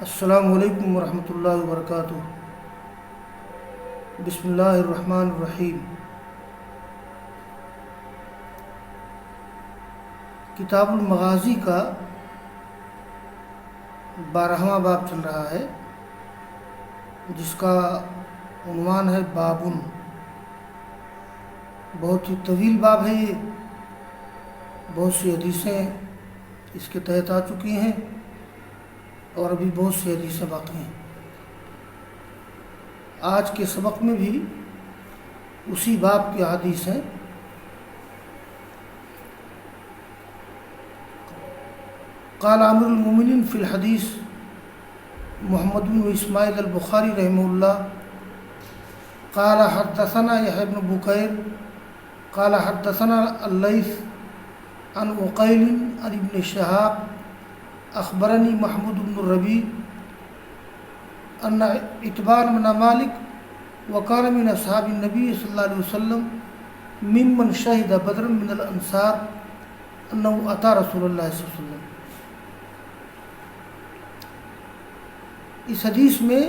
السلام علیکم ورحمۃ اللہ وبرکاتہ۔ بسم اللہ الرحمن الرحیم۔ کتاب المغازی کا 12واں باب چل رہا ہے، جس کا عنوان ہے بابن۔ بہت ہی طویل باب ہے یہ، بہت سی حدیثیں اس کے تحت آ چکی ہیں اور ابھی بہت سی حدیثیں باقی ہیں۔ آج کے سبق میں بھی اسی باب کی حدیث ہیں۔ قال امیر المومنین فی الحدیث محمد بن اسماعیل البخاری رحمہ اللہ قال حدثنا یحیی بن بکیر قال حدثنا اللیث عن عقیل عن ابن شہاب اخبرنی محمود بن الربیع ان اتبان بن مالک وکان من اصحاب النبی صلی اللہ علیہ وسلم ممن شہد بدرا من الانصار انه اتی رسول اللہ صلی اللہ علیہ وسلم۔ اس حدیث میں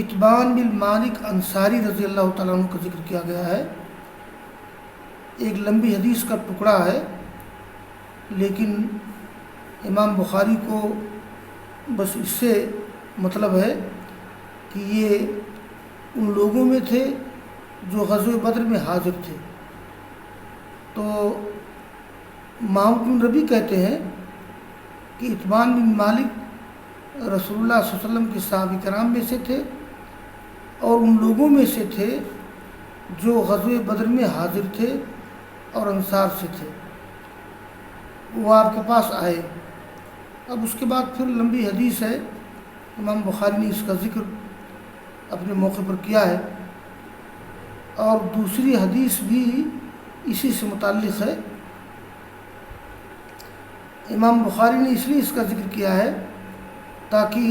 اتبان بن مالک انصاری رضی اللہ تعالیٰ عنہ کا ذکر کیا گیا ہے۔ ایک لمبی حدیث کا ٹکڑا ہے، لیکن امام بخاری کو بس اس سے مطلب ہے کہ یہ ان لوگوں میں تھے جو غزوہ بدر میں حاضر تھے۔ تو محمود بن ربیع کہتے ہیں کہ اتبان بن مالک رسول اللہ صلی اللہ علیہ وسلم کے صحابہ کرام میں سے تھے اور ان لوگوں میں سے تھے جو غزوہ بدر میں حاضر تھے اور انصار سے تھے۔ وہ آپ کے پاس آئے۔ اب اس کے بعد پھر لمبی حدیث ہے، امام بخاری نے اس کا ذکر اپنے موقع پر کیا ہے، اور دوسری حدیث بھی اسی سے متعلق ہے۔ امام بخاری نے اس لیے اس کا ذکر کیا ہے تاکہ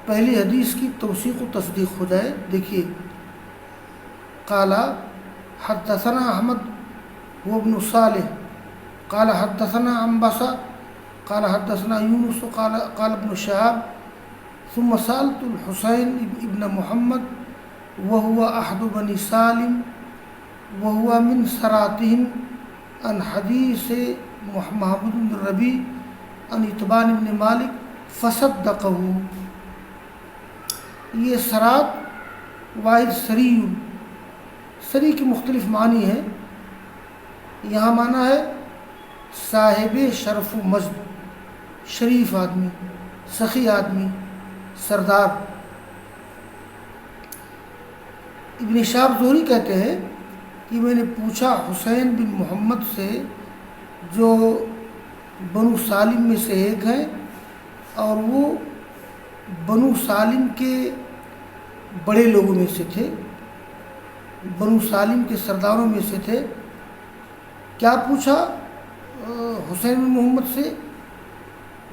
پہلی حدیث کی توثیق و تصدیق ہو جائے۔ دیکھیے، قال حدثنا احمد وابن صالح قال حدثنا عنبسہ قال حدثنا یونس قال ابن شہاب ثم سألت الحسین ابن محمد وهو احد بنی سالم وهو من سراتهم عن حدیث محمود بن الربیع عن اتبان بن مالک فصدقہ۔ یہ سرات واحد سری کی مختلف معنی ہیں۔ یہاں معنی ہے صاحب شرف و مجد، شریف آدمی، سخی آدمی، سردار۔ ابن شہاب زہری کہتے ہیں کہ میں نے پوچھا حسین بن محمد سے جو بنو سالم میں سے ایک ہیں اور وہ بنو سالم کے بڑے لوگوں میں سے تھے، بنو سالم کے سرداروں میں سے تھے۔ کیا پوچھا حسین بن محمد سے؟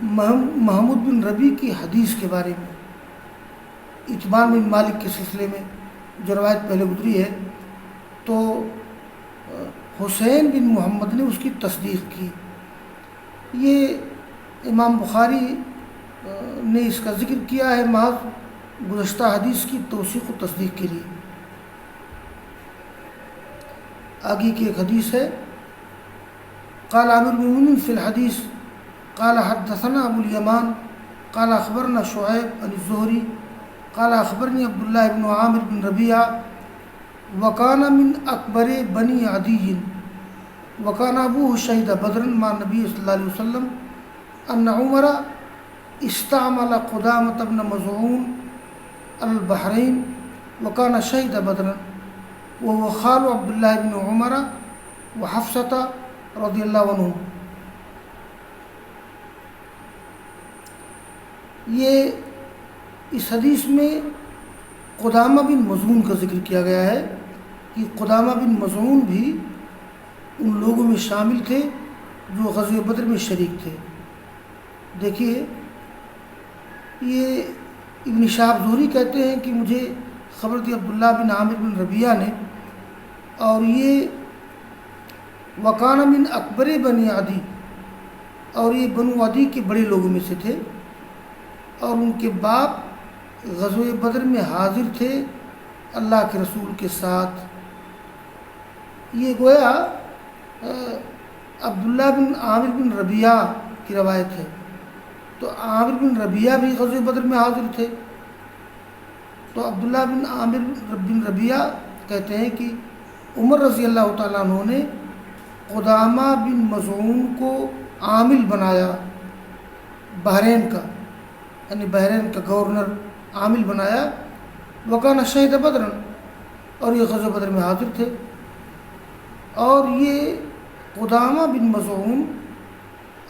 محمود بن ربیع کی حدیث کے بارے میں، اتبان بن مالک کے سلسلے میں جو روایت پہلے گزری ہے۔ تو حسین بن محمد نے اس کی تصدیق کی۔ یہ امام بخاری نے اس کا ذکر کیا ہے محض گزشتہ حدیث کی توثیق و تصدیق کے لیے۔ آگے کی ایک حدیث ہے، قال امیر المومنین فی الحدیث قال حدثنا ابو الیمان قال اخبرنا شعیب عن الزہری قال اخبرنی عبداللہ بن عامر بن ربیعہ وکان من اکبر بنی عدی وکان ابوہ شہید بدرا مع نبی صلی اللہ علیہ وسلم ان عمر استعمل قدامة بن مظعون البحرین وکان شہید بدرا وهو خال عبداللہ بن عمر وحفصة رضی اللہ عنہ۔ یہ اس حدیث میں قدامہ بن مظعون کا ذکر کیا گیا ہے کہ قدامہ بن مظعون بھی ان لوگوں میں شامل تھے جو غزوہ بدر میں شریک تھے۔ دیکھیے، یہ ابن شہاب زہری کہتے ہیں کہ مجھے خبر دی عبداللہ بن عامر بن ربیعہ نے، اور یہ وکان من اکبر بنی عدی، اور یہ بنو عدی کے بڑے لوگوں میں سے تھے، اور ان کے باپ غزوہ بدر میں حاضر تھے اللہ کے رسول کے ساتھ۔ یہ گویا عبداللہ بن عامر بن ربیعہ کی روایت ہے۔ تو عامر بن ربیعہ بھی غزوہ بدر میں حاضر تھے۔ تو عبداللہ بن عامر بن ربیعہ کہتے ہیں کہ عمر رضی اللہ تعالیٰ عنہ نے قدامہ بن مظعون کو عامل بنایا، بحرین کا، یعنی بحرین کا گورنر عامل بنایا، وکان شہید بدر، اور یہ غزوہ بدر میں حاضر تھے۔ اور یہ قدامہ بن مظعون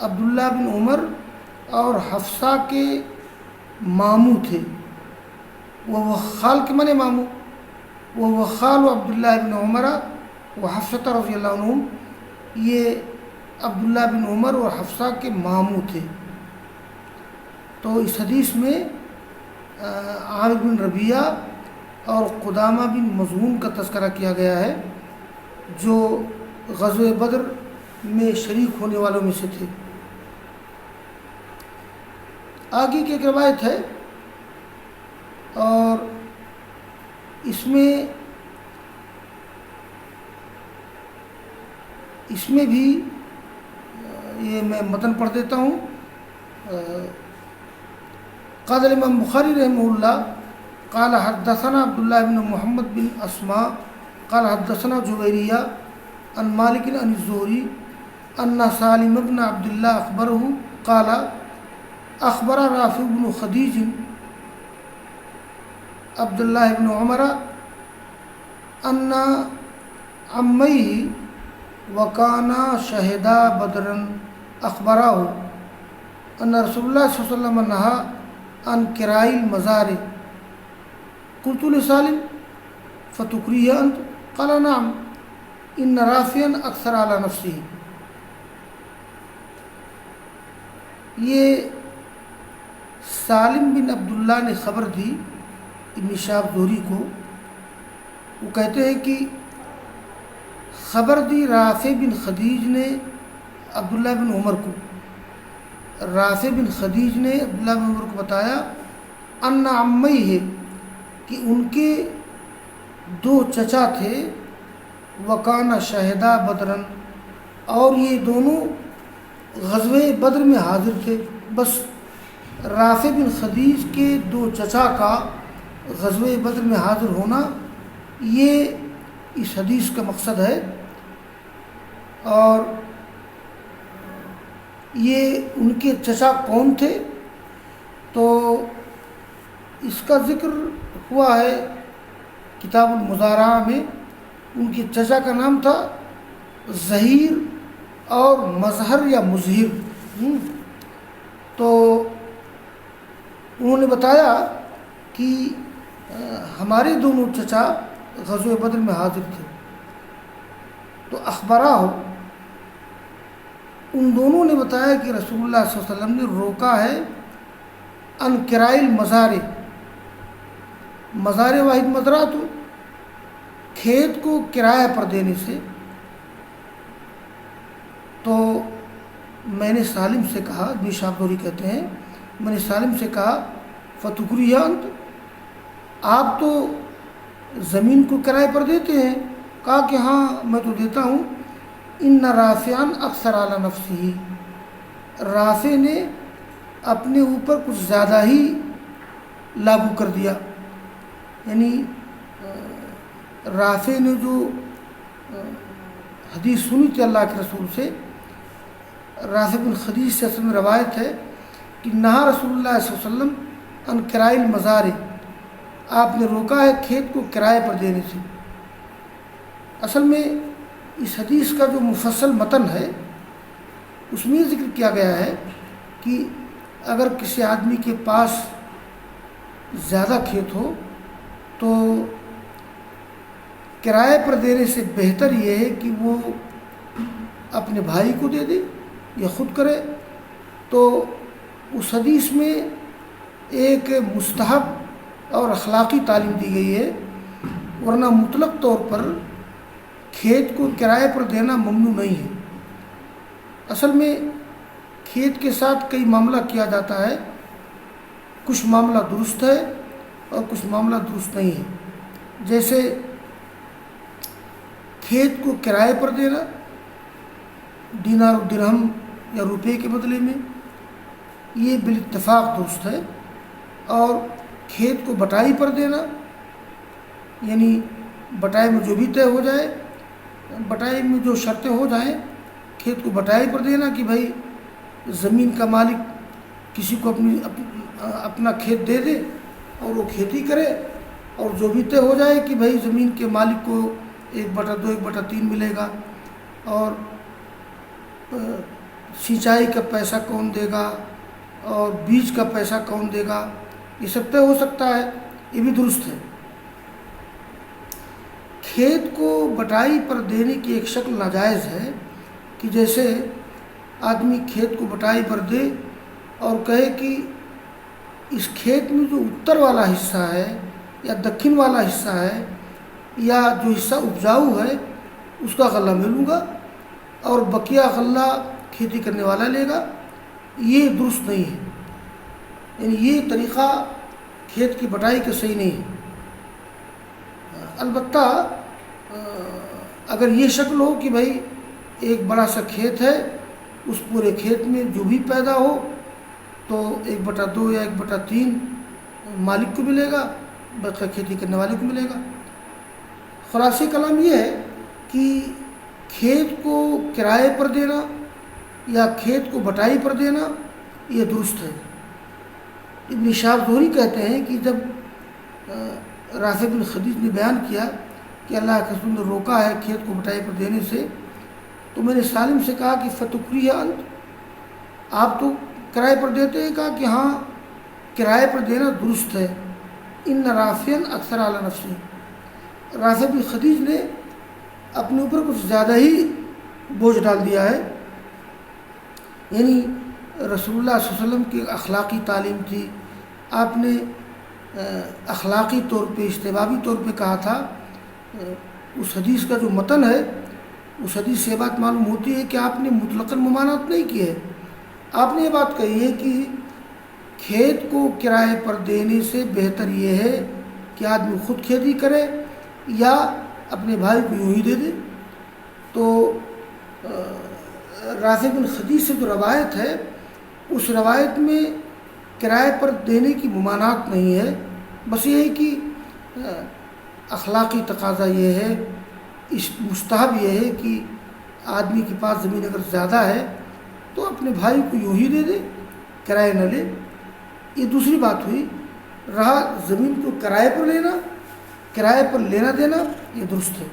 عبداللہ بن عمر اور حفصہ کے ماموں تھے۔ وہ خال کے معنی ماموں، وہ خال عبداللہ بن عمر و حفصہ رضی اللہ عنہم، یہ عبداللہ بن عمر اور حفصہ کے ماموں تھے۔ تو اس حدیث میں عامر بن ربیعہ اور قدامہ بن مظعون کا تذکرہ کیا گیا ہے، جو غزوہ بدر میں شریک ہونے والوں میں سے تھے۔ آگے کی ایک روایت ہے، اور اس میں بھی یہ میں متن پڑھ دیتا ہوں۔ قال الامام بخاری رحمہ اللہ قال حدثنا عبداللہ بن محمد بن اسماء قال حدثنا جویریہ عن مالک عن الزہری ان سالم بن عبداللہ اخبرہ قال اخبر رافع بن خدیج عبداللہ بن عمر ان عمیہ وکانا شہدا بدرا اخبرہ ان رسول اللہ صلی اللہ علیہ وسلم نہا عن کرائے المزار قلت لسالم فتکریہ انت قال نعم ان رافعا اکثر علی نفسہ۔ یہ سالم بن عبداللہ نے خبر دی ابن شہاب زہری کو، وہ کہتے ہیں کہ خبر دی رافع بن خدیج نے عبداللہ بن عمر کو، رافع بن خدیج نے عبداللہ بن عمر کو بتایا ان عمی ہے کہ ان کے دو چچا تھے، وکانا شہدا بدرن، اور یہ دونوں غزوہ بدر میں حاضر تھے۔ بس رافع بن خدیج کے دو چچا کا غزوہ بدر میں حاضر ہونا، یہ اس حدیث کا مقصد ہے۔ اور یہ ان کے چچا کون تھے، تو اس کا ذکر ہوا ہے کتاب المزارعہ میں۔ ان کے چچا کا نام تھا ظہیر اور مظہر یا مظہر۔ تو انہوں نے بتایا کہ ہمارے دونوں چچا غزوہ بدر میں حاضر تھے۔ تو اخبرہ ہو، ان دونوں نے بتایا کہ رسول اللہ صلی اللہ علیہ وسلم نے روکا ہے ان کرائے المزار، مزار واحد مزرعۃ، کھیت کو کرایہ پر دینے سے۔ تو میں نے سالم سے کہا، ابن شہاب زہری کہتے ہیں، میں نے سالم سے کہا فتکریہ انت، آپ تو زمین کو کرائے پر دیتے ہیں؟ کہا کہ ہاں میں تو دیتا ہوں۔ ان رافعا اکثر علی نفسہ، رافع نے اپنے اوپر کچھ زیادہ ہی لاگو کر دیا، یعنی رافع نے جو حدیث سنی تھی اللہ کے رسول سے، رافع بن خدیج سے اصل میں روایت ہے کہ نہا رسول اللہ صلی اللہ علیہ وسلم ان کرائے المزار، آپ نے روکا ہے کھیت کو کرائے پر دینے سے۔ اصل میں اس حدیث کا جو مفصل متن ہے اس میں ذکر کیا گیا ہے کہ اگر کسی آدمی کے پاس زیادہ کھیت ہو تو کرائے پر دینے سے بہتر یہ ہے کہ وہ اپنے بھائی کو دے دے یا خود کرے۔ تو اس حدیث میں ایک مستحب اور اخلاقی تعلیم دی گئی ہے، ورنہ مطلق طور پر کھیت کو کرائے پر دینا ممنوع نہیں ہے۔ اصل میں کھیت کے ساتھ کئی معاملہ کیا جاتا ہے، کچھ معاملہ درست ہے اور کچھ معاملہ درست نہیں ہے. جیسے کھیت کو کرائے پر دینا، دینار و درہم یا روپے کے بدلے میں، یہ بالاتفاق درست ہے. اور کھیت کو بٹائی پر دینا، یعنی بٹائی میں جو بھی طے ہو جائے، بٹائی میں جو شرطیں ہو جائیں، کھیت کو بٹائی پر دینا کہ بھائی زمین کا مالک کسی کو اپنا کھیت دے دے اور وہ کھیتی کرے، اور جو بھی طے ہو جائے کہ بھائی زمین کے مالک کو 1/2 1/3 ملے گا، اور سینچائی کا پیسہ کون دے گا اور بیج کا پیسہ کون دے گا، یہ سب طے ہو سکتا ہے، یہ بھی درست ہے. کھیت کو بٹائی پر دینے کی ایک شکل ناجائز ہے کہ جیسے آدمی کھیت کو بٹائی پر دے اور کہے کہ اس کھیت میں جو اتر والا حصہ ہے یا دکن والا حصہ ہے یا جو حصہ اپجاؤ ہے اس کا غلہ میں لوں گا اور بقیہ غلہ کھیتی کرنے والا لے گا. یہ درست نہیں ہے، یعنی یہ طریقہ کھیت کی بٹائی کا صحیح نہیں ہے. البتہ اگر یہ شکل ہو کہ بھائی ایک بڑا سا کھیت ہے، اس پورے کھیت میں جو بھی پیدا ہو تو 1/2 یا 1/3 مالک کو ملے گا، باقی کھیتی کرنے والے کو ملے گا. خلاصہ کلام یہ ہے کہ کھیت کو کرائے پر دینا یا کھیت کو بٹائی پر دینا یہ درست ہے. ابن شہاب زہری کہتے ہیں کہ جب رافع بن خدیج نے بیان کیا کہ اللہ کے رسول نے روکا ہے کھیت کو بٹائی پر دینے سے، تو میں نے سالم سے کہا کہ فتکری انت، آپ تو کرائے پر دیتے ہیں؟ کہا کہ ہاں کرائے پر دینا درست ہے. ان رافعا اکثر علی نفسی، رافع بن خدیج نے اپنے اوپر کچھ زیادہ ہی بوجھ ڈال دیا ہے. یعنی رسول اللہ صلی اللہ علیہ وسلم کی اخلاقی تعلیم تھی، آپ نے اخلاقی طور پہ اجتماعی طور پہ کہا تھا. اس حدیث کا جو متن ہے اس حدیث سے یہ بات معلوم ہوتی ہے کہ آپ نے مطلقاً ممانعت نہیں کی ہے. آپ نے یہ بات کہی ہے کہ کھیت کو کرائے پر دینے سے بہتر یہ ہے کہ آدمی خود کھیتی کرے یا اپنے بھائی کو یوں ہی دے دے. تو رافع بن خدیج سے جو روایت ہے اس روایت میں کرائے پر دینے کی ممانعت نہیں ہے، بس یہ ہے کہ اخلاقی تقاضا یہ ہے، مستحب یہ ہے کہ آدمی کے پاس زمین اگر زیادہ ہے تو اپنے بھائی کو یوں ہی دے دے، کرائے نہ لے. یہ دوسری بات ہوئی. رہا زمین کو کرائے پر لینا، کرائے پر لینا دینا یہ درست ہے.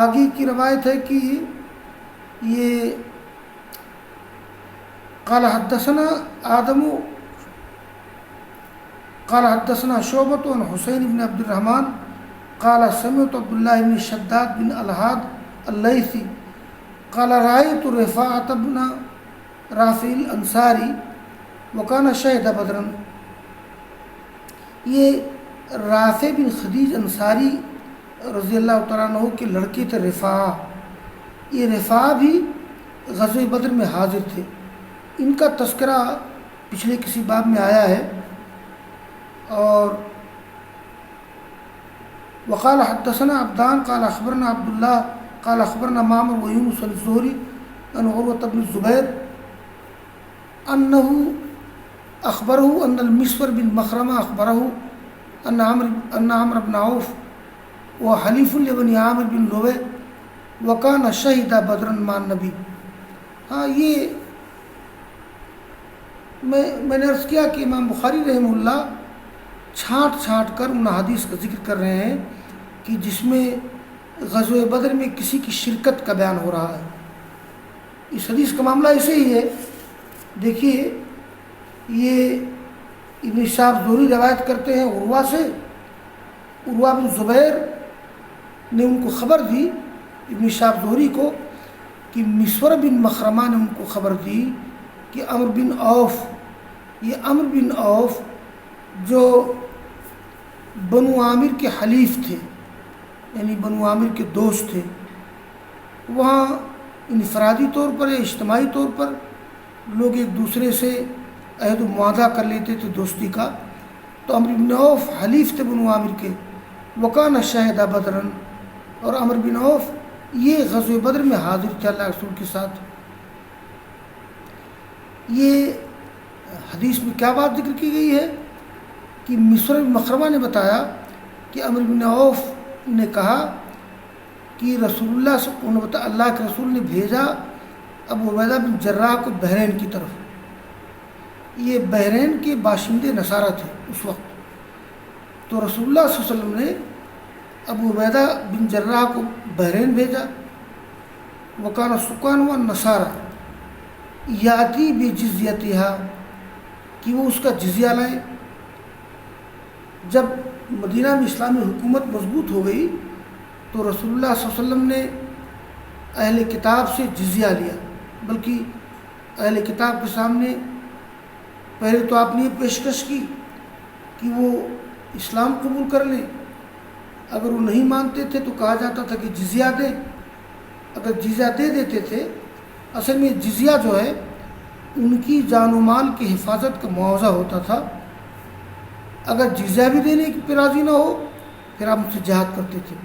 آگے کی روایت ہے کہ یہ قال حدثنا آدم قال حدثنا شعبۃ عن حسین بن عبد الرحمن قال سمعت عبد الله بن شداد بن الحاد الليثي قال رأيت رفاعة بن رافع الانصاری وكان شهد بدرا. یہ رافع بن خدیج انصاری رضی اللہ تعالیٰ عنہ کے لڑکے تھے رفاعہ. یہ رفاعہ بھی غزوہ بدر میں حاضر تھے. ان کا تذکرہ پچھلے کسی باب میں آیا ہے. اور وقال حدثنا عبدان قال اخبرنا عبد الله قال اخبرنا معمر ويونس الزهري عن عروة بن الزبير انه اخبره ان المسور بن مخرمة اخبره ان عمرو بن عوف وحليف لبني عامر بن لؤي وكان شهد بدرا مع النبي. ہاں یہ میں نے عرض کیا کہ امام بخاری رحمہ اللہ چھانٹ کر ان حدیث کا ذکر کر رہے ہیں کہ جس میں غزوہ بدر میں کسی کی شرکت کا بیان ہو رہا ہے. اس حدیث کا معاملہ ایسے ہی ہے. دیکھیے یہ ابن شہاب زہری روایت کرتے ہیں عروہ سے. عروہ بن زبیر نے ان کو خبر دی ابن شہاب زہری کو کہ مسور بن مخرمہ نے ان کو خبر دی کہ عمرو بن عوف، یہ عمرو بن عوف جو بنو عامر کے حلیف تھے، یعنی بنو عامر کے دوست تھے، وہاں انفرادی طور پر یا اجتماعی طور پر لوگ ایک دوسرے سے عہد و معاہدہ کر لیتے تھے دوستی کا، تو عمرو بن عوف حلیف تھے بنو عامر کے، وکان شاہدہ بدرن، اور عمرو بن عوف یہ غزوہ بدر میں حاضر تھے اللہ رسول کے ساتھ۔ یہ حدیث میں کیا بات ذکر کی گئی ہے کہ مسور بن مخرمہ نے بتایا کہ عمرو بن عوف نے کہا کہ اللہ کے رسول نے بھیجا ابو عبیدہ بن جراح کو بحرین کی طرف۔ یہ بحرین کے باشندے نصارہ تھے اس وقت، تو رسول اللہ صلی اللہ علیہ وسلم نے ابو عبیدہ بن جراح کو بحرین بھیجا۔ وکان سکان و نصارہ یاتی بجزیتہا، کہ وہ اس کا جزیہ لائیں۔ جب مدینہ میں اسلامی حکومت مضبوط ہو گئی تو رسول اللہ صلی اللہ علیہ وسلم نے اہل کتاب سے جزیہ لیا، بلکہ اہل کتاب کے سامنے پہلے تو آپ نے یہ پیشکش کی کہ وہ اسلام قبول کر لیں، اگر وہ نہیں مانتے تھے تو کہا جاتا تھا کہ جزیہ دیں، اگر جزیہ دے دیتے تھے، اصل میں جزیہ جو ہے ان کی جان و مال کی حفاظت کا معاوضہ ہوتا تھا، اگر جزیہ بھی دینے پہ راضی نہ ہو پھر آپ ان سے جہاد کرتے تھے۔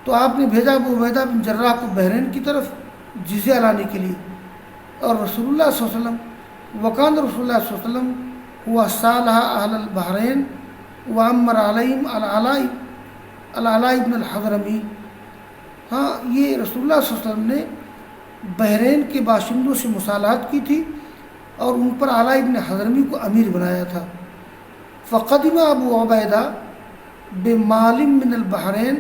تو آپ نے بھیجا ابو عبیدہ بن جراح کو بحرین کی طرف جزیہ لانے کے لیے، اور رسول اللہ صلی اللہ علیہ وسلم وکان رسول اللہ صلی اللہ علیہ وسلم ہوا صالح اہل البحرین وعمر علیہم العلاء ابن الحضرمی۔ ہاں، یہ رسول اللہ صلی اللہ علیہ وسلم نے بحرین کے باشندوں سے مصالحت کی تھی اور ان پر علاء ابن حضرمی کو امیر بنایا تھا۔ فقدم ابو عبیدہ بمال من البحرین،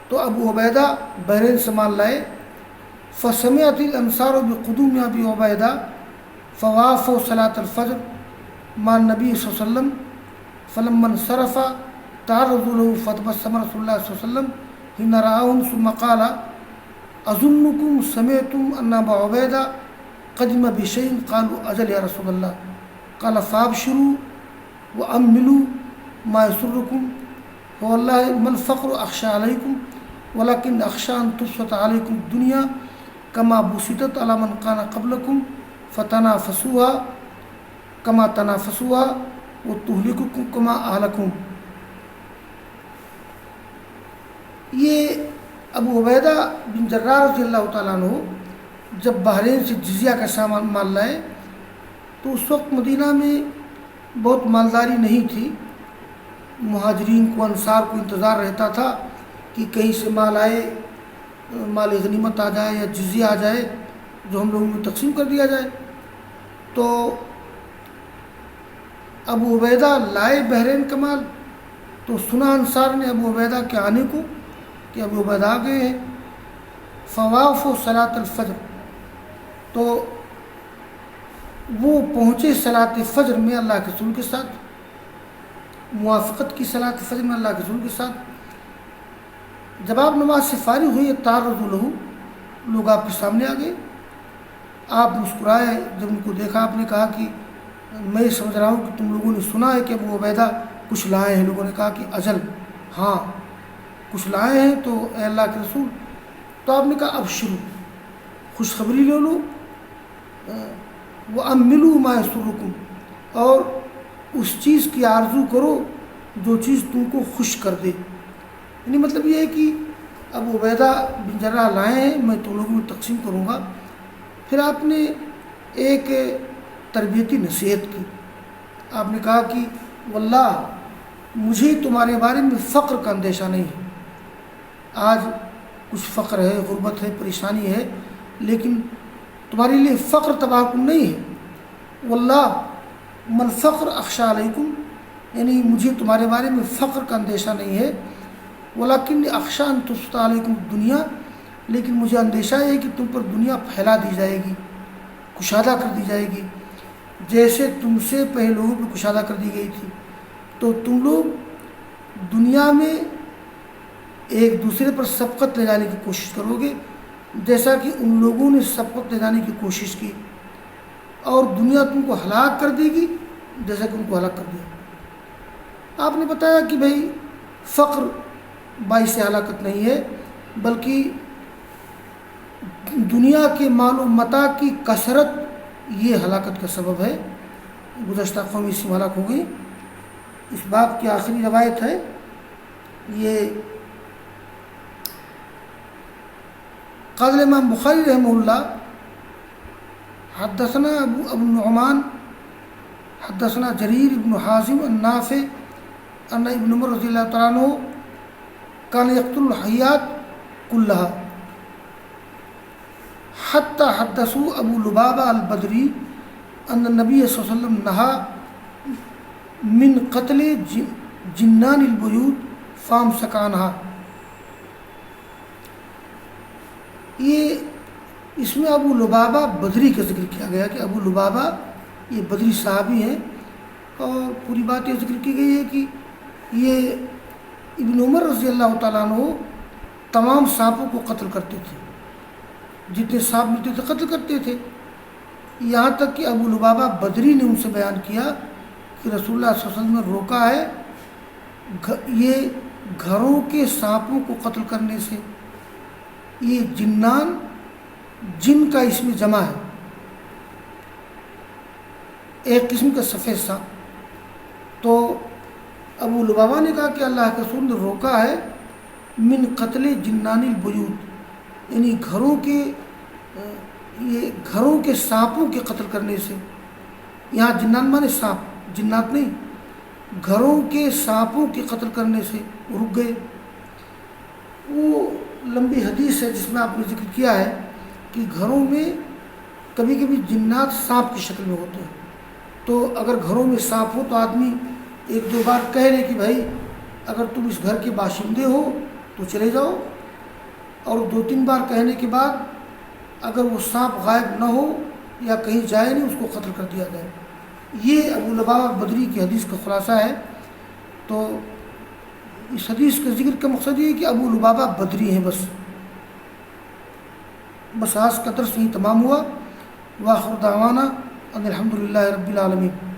تو ابو عبیدہ بحرین سے مال لائے۔ فسمعت الانصار بقدوم ابی عبیدہ فوافوا صلاۃ الفجر مع النبی صلی اللہ علیہ وسلم فلما انصرف تعرضوا له فتبسم رسول اللہ صلی اللہ علیہ وسلم حين رآهم ثم قال اظنكم سمعتم ان ابا عبیدہ قدم بشيء قالوا اجل یا رسول اللہ قال فابشروا واملوا ما يسركم فوالله ما الفقر اخشى عليكم ولكن اخشى ان تبسط عليكم الدنيا كما بسطت على من كان قبلكم فتنافسوها كما تنافسوها وتهلككم كما اهلكم۔ یہ ابو عبیدہ بن جراح رضی اللہ تعالیٰ عنہ جب بحرین سے جزیہ کا سامان مال لائے تو اس وقت مدینہ میں بہت مالداری نہیں تھی، مہاجرین کو انصار کو انتظار رہتا تھا کہ کہیں سے مال آئے، مال غنیمت آ جائے یا جزیہ آ جائے جو ہم لوگوں میں تقسیم کر دیا جائے۔ تو ابو عبیدہ لائے بحرین کا مال، تو سنا انصار نے ابو عبیدہ کے آنے کو کہ ابو عبیدہ آ گئے ہیں۔ فوافوا صلاۃ الفجر، تو وہ پہنچے صلاۃ فجر میں اللہ کے رسول کے ساتھ، موافقت کی صلاۃ فجر میں اللہ کے رسول کے ساتھ۔ جب آپ نماز سے فارغ ہوئے تعرضوا لہ، لوگ آپ کے سامنے آ گئے، آپ مسکرائے، جب ان کو دیکھا آپ نے کہا کہ میں سمجھ رہا ہوں کہ تم لوگوں نے سنا ہے کہ ابو عبیدہ کچھ لائے ہیں۔ لوگوں نے کہا کہ اجل، ہاں کچھ لائے ہیں۔ تو اے اللہ کے رسول، تو آپ نے کہا ابشروا، خوشخبری لے لو، وَأَمِّلُوا مَا يَسُرُّكُمْ، اور اس چیز کی آرزو کرو جو چیز تم کو خوش کر دے۔ یعنی مطلب یہ ہے کہ ابو عبیدہ بن جراح لائے ہیں، میں تم لوگوں میں تقسیم کروں گا۔ پھر آپ نے ایک تربیتی نصیحت کی، آپ نے کہا کہ واللہ مجھے تمہارے بارے میں فقر کا اندیشہ نہیں ہے، آج کچھ فقر ہے، غربت ہے، پریشانی ہے، لیکن تمہارے لیے فقر تباہ کن نہیں ہے۔ واللہ من فقر اخشى علیکم، یعنی مجھے تمہارے بارے میں فقر کا اندیشہ نہیں ہے۔ ولیکن اخشى ان تبسط علیکم الدنیا، لیکن مجھے اندیشہ ہے کہ تم پر دنیا پھیلا دی جائے گی، کشادہ کر دی جائے گی، جیسے تم سے پہلے لوگوں پہ کشادہ کر دی گئی تھی۔ تو تم لوگ دنیا میں ایک دوسرے پر سبقت لے جانے کی کوشش کرو گے، جیسا کہ ان لوگوں نے سبقت لے جانے کی کوشش کی، اور دنیا تم کو ہلاک کر دے گی جیسا کہ ان کو ہلاک کر دیا۔ آپ نے بتایا کہ بھائی فقر باعث ہلاکت نہیں ہے، بلکہ دنیا کے مال و متاع کی کثرت یہ ہلاکت کا سبب ہے، گزشتہ قوم اسی میں ہلاک ہو گئی۔ اس باب کی آخری روایت ہے، یہ قال امام بخاری رحمہ اللہ حدثنا ابو النعمان حدثنا جریر ابن حازم النافع ان ابن عمر رضی اللہ تعالیٰ عنہ کان یقتل الحیات کلها حتی حدثوا ابو لبابہ البدری ان النبی صلی اللہ علیہ وسلم نہا من قتل جنان البیوت فامسکانها۔ یہ اس میں ابو لبابہ بدری کا ذکر کیا گیا کہ ابو لبابہ یہ بدری صحابی ہیں، اور پوری بات یہ ذکر کی گئی ہے کہ یہ ابن عمر رضی اللہ تعالیٰ عنہ تمام سانپوں کو قتل کرتے تھے، جتنے سانپ ملتے تھے قتل کرتے تھے، یہاں تک کہ ابو لبابہ بدری نے ان سے بیان کیا کہ رسول اللہ صلی اللہ علیہ وسلم نے روکا ہے یہ گھروں کے سانپوں کو قتل کرنے سے۔ یہ جنان جن کا اس میں جمع ہے، ایک قسم کا سفید سانپ۔ تو ابو لبابہ نے کہا کہ اللہ کے رسول نے روکا ہے من قتل جنان البیوت، یعنی گھروں کے سانپوں کے قتل کرنے سے۔ یہاں جنان مانے سانپ، جنات نہیں، گھروں کے سانپوں کے قتل کرنے سے رک گئے۔ وہ لمبی حدیث ہے جس میں آپ نے ذکر کیا ہے کہ گھروں میں کبھی کبھی جنات سانپ کی شکل میں ہوتے ہیں، تو اگر گھروں میں سانپ ہو تو آدمی ایک دو بار کہہ لے کہ بھائی اگر تم اس گھر کے باشندے ہو تو چلے جاؤ، اور دو تین بار کہنے کے بعد اگر وہ سانپ غائب نہ ہو یا کہیں جائے نہیں اس کو قتل کر دیا جائے۔ یہ ابو لبابہ بدری کی حدیث کا خلاصہ ہے۔ تو اس حدیث کے ذکر کا مقصد یہ ہے کہ ابو لبابہ بدری ہیں، بس آج کا درس یہیں تمام ہوا۔ وآخر دعوانا ان الحمد للہ رب العالمین۔